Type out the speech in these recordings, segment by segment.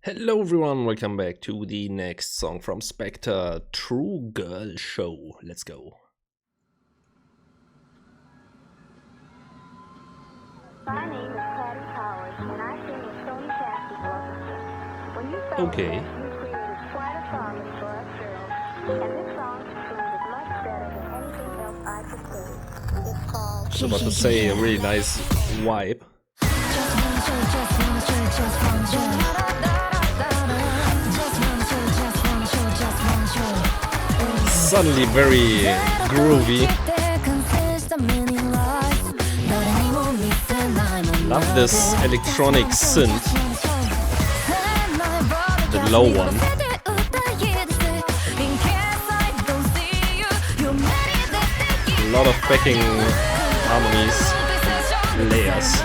Hello everyone, welcome back to the next song from Spectre, True Girl Show. Let's go. My name is Patty Powers, and I sing with Sony Cassie Blossom. When you started Okay. this, you created quite a song for us girls, and this song is much better than anything else I could say. It's called... I was about to say a really nice vibe. Suddenly very groovy. Love this electronic synth. The low one. A lot of backing harmonies, layers.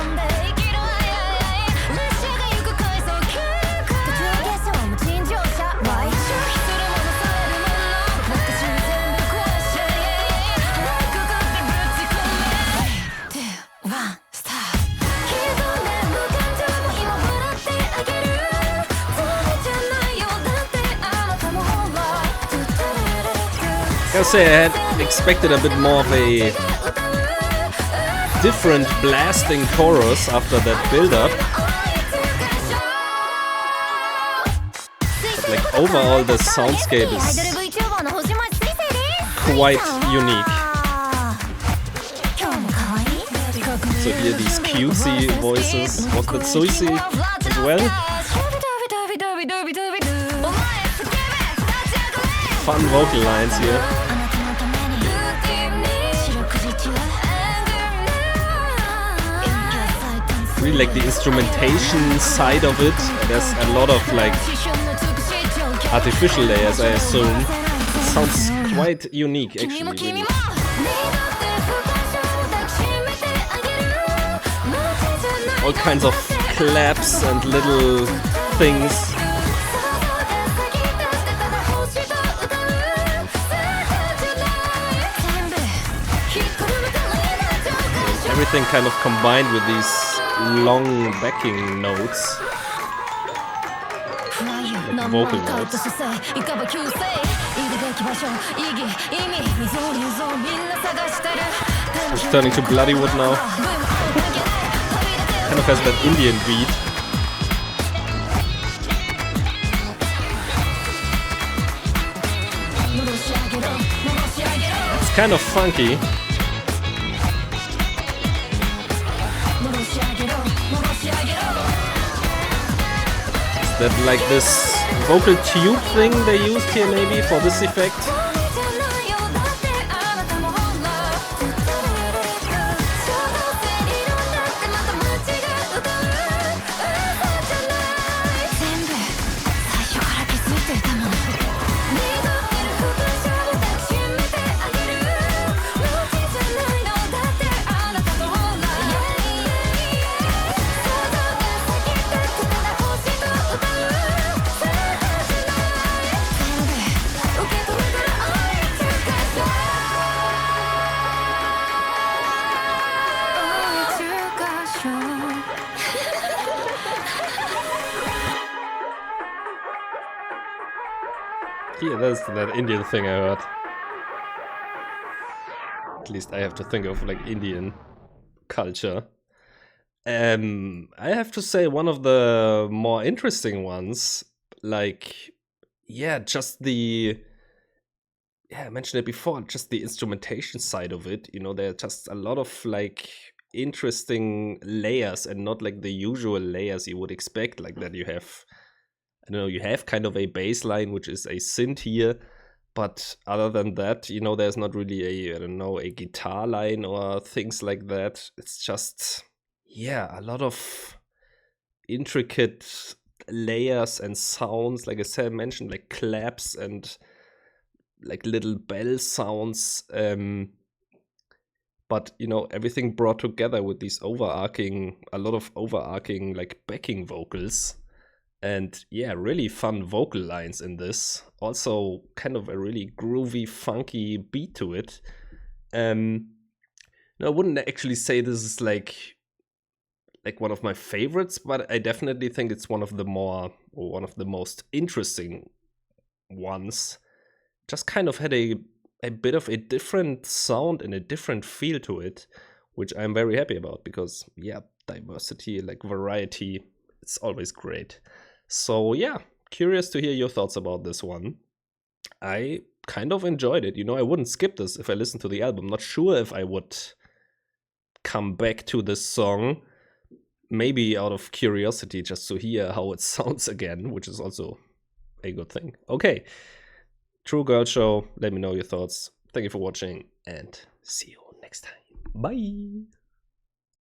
I gotta say, I had expected a bit more of a different blasting chorus after that build-up. But like overall, the soundscape is quite unique. So here these cutesy voices. Was that Suisei as well? Fun vocal lines here. Really like the instrumentation side of it. There's a lot of like artificial layers, I assume. It sounds quite unique actually. Really. All kinds of claps and little things. Everything kind of combined with these long backing notes, like vocal notes. It's turning to Bloodywood now. Kind of has that Indian beat. It's kind of funky. That like this vocal tube thing they used here maybe for this effect. Yeah, that's that Indian thing I heard. At least I have to think of like Indian culture. I have to say one of the more interesting ones, like, yeah, just the, yeah, I mentioned it before, just the instrumentation side of it. You know, there are just a lot of like interesting layers and not like the usual layers you would expect, like that you have. I don't know, you have kind of a bass line, which is a synth here, but other than that, you know, there's not really a, I don't know, a guitar line or things like that. It's just, yeah, a lot of intricate layers and sounds, like I said, mentioned, like claps and like little bell sounds. But, you know, everything brought together with these overarching, a lot of overarching, like backing vocals. And yeah, really fun vocal lines in this. Also kind of a really groovy, funky beat to it. No, I wouldn't actually say this is like like one of my favorites, but I definitely think it's one of the most interesting ones. Just kind of had a bit of a different sound and a different feel to it, which I'm very happy about because yeah, diversity, like variety, it's always great. So yeah, curious to hear your thoughts about this one. I kind of enjoyed it. I wouldn't skip this if I listened to the album. Not sure if I would come back to this song, maybe out of curiosity, just to hear how it sounds again, which is also a good thing. Okay, True Girl Show. Let me know your thoughts. Thank you for watching and see you next time. Bye.